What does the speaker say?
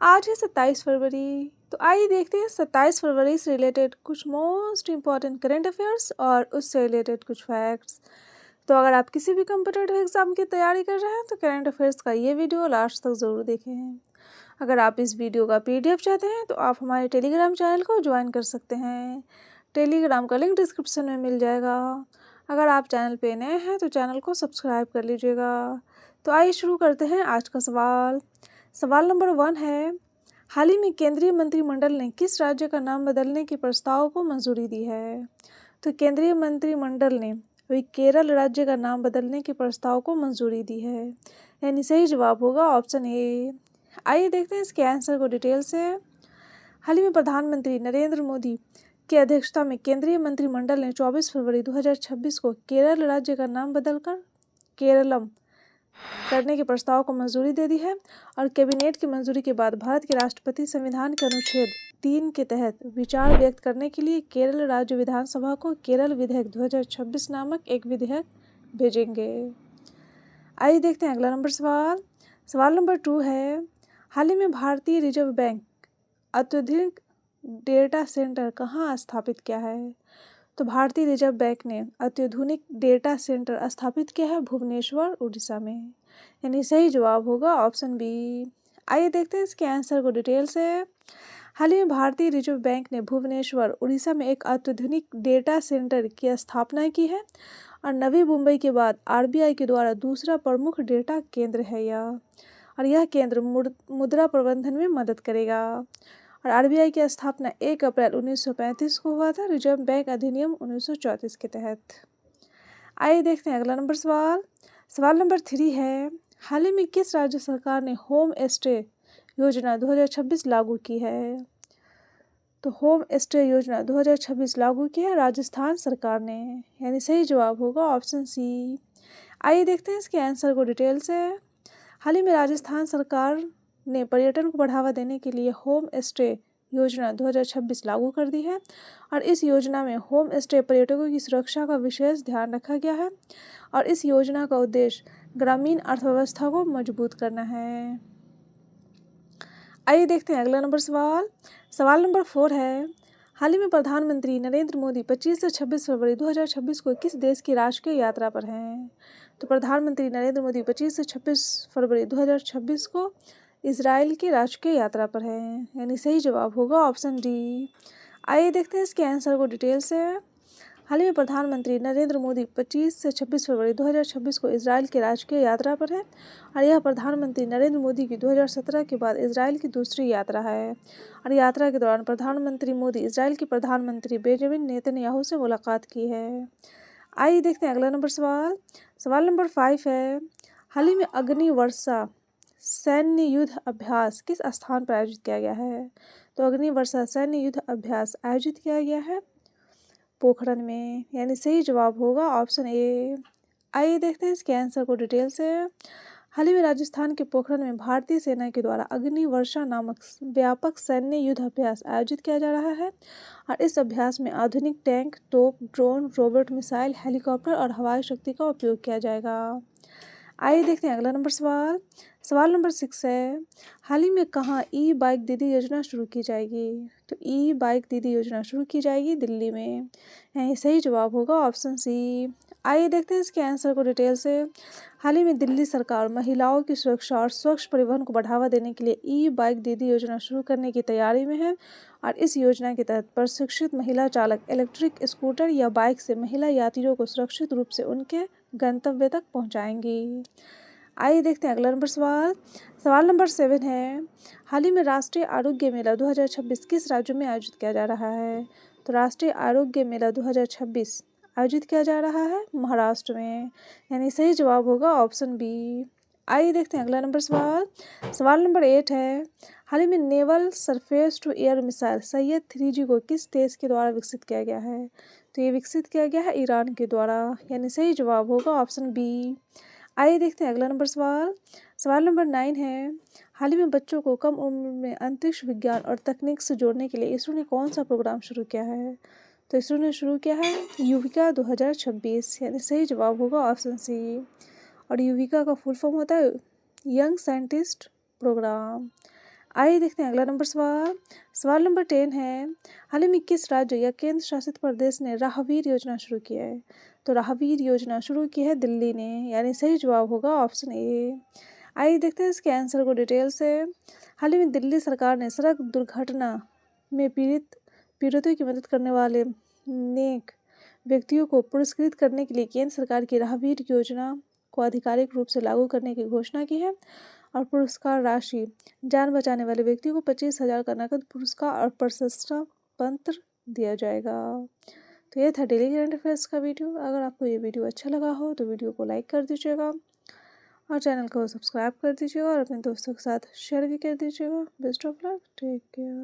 आज है 27 फरवरी। तो आइए देखते हैं 27 फरवरी से रिलेटेड कुछ मोस्ट इम्पॉर्टेंट करंट अफेयर्स और उससे रिलेटेड कुछ फैक्ट्स। तो अगर आप किसी भी कम्पिटिटिव एग्जाम की तैयारी कर रहे हैं तो करंट अफेयर्स का ये वीडियो लास्ट तक ज़रूर देखें। अगर आप इस वीडियो का PDF चाहते हैं तो आप हमारे टेलीग्राम चैनल को ज्वाइन कर सकते हैं। टेलीग्राम का लिंक डिस्क्रिप्शन में मिल जाएगा। अगर आप चैनल पे नए हैं तो चैनल को सब्सक्राइब कर लीजिएगा। तो आइए शुरू करते हैं आज का सवाल। सवाल नंबर 1 है, हाल ही में केंद्रीय मंत्रिमंडल ने किस राज्य का नाम बदलने के प्रस्ताव को मंजूरी दी है? तो केंद्रीय मंत्रिमंडल ने वही केरल राज्य का नाम बदलने के प्रस्ताव को मंजूरी दी है, यानी सही जवाब होगा ऑप्शन ए। आइए देखते हैं इसके आंसर को डिटेल से। हाल ही में प्रधानमंत्री नरेंद्र मोदी की अध्यक्षता में केंद्रीय मंत्रिमंडल ने 24 फरवरी 2026 को केरल राज्य का नाम बदलकर केरलम करने के प्रस्ताव को मंजूरी दे दी है और कैबिनेट की मंजूरी के बाद भारत के राष्ट्रपति संविधान के अनुच्छेद 3 के तहत विचार व्यक्त करने के लिए केरल राज्य विधानसभा को केरल विधेयक 2026 नामक एक विधेयक भेजेंगे। आइए देखते हैं अगला नंबर सवाल। सवाल नंबर 2 है, हाल ही में भारतीय रिजर्व बैंक अत्याधुनिक डेटा सेंटर कहाँ स्थापित किया है? तो भारतीय रिजर्व बैंक ने अत्याधुनिक डेटा सेंटर स्थापित किया है भुवनेश्वर उड़ीसा में, यानी सही जवाब होगा ऑप्शन बी। आइए देखते हैं इसके आंसर को डिटेल से। हाल ही में भारतीय रिजर्व बैंक ने भुवनेश्वर उड़ीसा में एक अत्याधुनिक डेटा सेंटर की स्थापना की है और नवी मुंबई के बाद RBI के द्वारा दूसरा प्रमुख डेटा केंद्र है यह, और यह केंद्र मुद्रा प्रबंधन में मदद करेगा। और RBI की स्थापना 1 अप्रैल 1935 को हुआ था रिजर्व बैंक अधिनियम 1934 के तहत। आइए देखते हैं अगला नंबर सवाल। सवाल नंबर 3 है, हाल ही में किस राज्य सरकार ने होम स्टे योजना 2026 लागू की है? तो होम स्टे योजना 2026 लागू की है राजस्थान सरकार ने, यानी सही जवाब होगा ऑप्शन सी। आइए देखते हैं इसके आंसर को डिटेल से। हाल ही में राजस्थान सरकार ने पर्यटन को बढ़ावा देने के लिए होम स्टे योजना 2026 लागू कर दी है और इस योजना में होम स्टे पर्यटकों की सुरक्षा का विशेष ध्यान रखा गया है और इस योजना का उद्देश्य ग्रामीण अर्थव्यवस्था को मजबूत करना है। आइए देखते हैं अगला नंबर सवाल। सवाल नंबर 4 है, हाल ही में प्रधानमंत्री नरेंद्र मोदी 25 से 26 फरवरी 2026 को किस देश की राष्ट्रीय यात्रा पर हैं? तो प्रधानमंत्री नरेंद्र मोदी 25 से 26 फरवरी 2026 को इजराइल की राष्ट्रीय यात्रा पर हैं, यानी सही जवाब होगा ऑप्शन डी। आइए देखते हैं इसके आंसर को डिटेल से। हाल ही में प्रधानमंत्री नरेंद्र मोदी 25 से 26 फरवरी 2026 को इजराइल की राजकीय यात्रा पर है और यह प्रधानमंत्री नरेंद्र मोदी की 2017 के बाद इजराइल की दूसरी यात्रा है और यात्रा के दौरान प्रधानमंत्री मोदी इजराइल के प्रधानमंत्री बेंजामिन नेतन्याहू से मुलाकात की है। आइए देखते हैं अगला नंबर सवाल। सवाल नंबर 5 है, हाल ही में अग्नि वर्षा सैन्य युद्ध अभ्यास किस स्थान पर आयोजित किया गया है? तो अग्नि वर्षा सैन्य युद्ध अभ्यास आयोजित किया गया है पोखरण में, यानी सही जवाब होगा ऑप्शन ए। आइए देखते हैं इसके आंसर को डिटेल से। हाल ही में राजस्थान के पोखरण में भारतीय सेना के द्वारा अग्नि वर्षा नामक व्यापक सैन्य युद्ध अभ्यास आयोजित किया जा रहा है और इस अभ्यास में आधुनिक टैंक, तोप, ड्रोन, रोबोट मिसाइल, हेलीकॉप्टर और हवाई शक्ति का उपयोग किया जाएगा। आइए देखते हैं अगला नंबर सवाल। सवाल नंबर 6 है, हाल ही में कहाँ E-बाइक दीदी योजना शुरू की जाएगी? तो E-बाइक दीदी योजना शुरू की जाएगी दिल्ली में, यानी सही जवाब होगा ऑप्शन सी। आइए देखते हैं इसके आंसर को डिटेल से। हाल ही में दिल्ली सरकार महिलाओं की सुरक्षा और स्वच्छ परिवहन को बढ़ावा देने के लिए E-बाइक दीदी योजना शुरू करने की तैयारी में है और इस योजना के तहत प्रशिक्षित महिला चालक इलेक्ट्रिक स्कूटर या बाइक से महिला यात्रियों को सुरक्षित रूप से उनके गंतव्य तक पहुंचाएंगी। आइए देखते हैं अगला नंबर सवाल। सवाल नंबर 7 है, हाल ही में राष्ट्रीय आरोग्य मेला 2026 किस राज्य में आयोजित किया जा रहा है? तो राष्ट्रीय आरोग्य मेला 2026 आयोजित किया जा रहा है महाराष्ट्र में, यानी सही जवाब होगा ऑप्शन बी। आइए देखते हैं अगला नंबर सवाल। सवाल नंबर 8 है, हाल ही में naval surface to air missile सैयद 3G को किस देश के द्वारा विकसित किया गया है? तो ये विकसित किया गया है ईरान के द्वारा, यानी सही जवाब होगा ऑप्शन बी। आइए देखते हैं अगला नंबर सवाल। सवाल नंबर 9 है, हाल ही में बच्चों को कम उम्र में अंतरिक्ष विज्ञान और तकनीक से जोड़ने के लिए इसरो ने कौन सा प्रोग्राम शुरू किया है? तो इसरो ने शुरू किया है युविका 2026, यानी सही जवाब होगा ऑप्शन सी। और युविका का फुल फॉर्म होता है यंग साइंटिस्ट प्रोग्राम। आइए देखते हैं अगला नंबर सवाल। सवाल नंबर 10 है, हाल ही में किस राज्य या केंद्र शासित प्रदेश ने राहगीर योजना शुरू किया है? तो राहगीर योजना शुरू की है दिल्ली ने, यानी सही जवाब होगा ऑप्शन ए। आइए देखते हैं इसके आंसर को डिटेल से। हाल ही में दिल्ली सरकार ने सड़क दुर्घटना में पीड़ितों की मदद करने वाले नेक व्यक्तियों को पुरस्कृत करने के लिए केंद्र सरकार की राहगीर योजना को आधिकारिक रूप से लागू करने की घोषणा की है और पुरस्कार राशि जान बचाने वाले व्यक्तियों को 25,000 का नकद पुरस्कार और प्रशस्ति पत्र दिया जाएगा। तो ये था डेली करंट अफेयर्स का वीडियो। अगर आपको ये वीडियो अच्छा लगा हो तो वीडियो को लाइक कर दीजिएगा और चैनल को सब्सक्राइब कर दीजिएगा और अपने दोस्तों के साथ शेयर भी कर दीजिएगा। Best of luck, take care.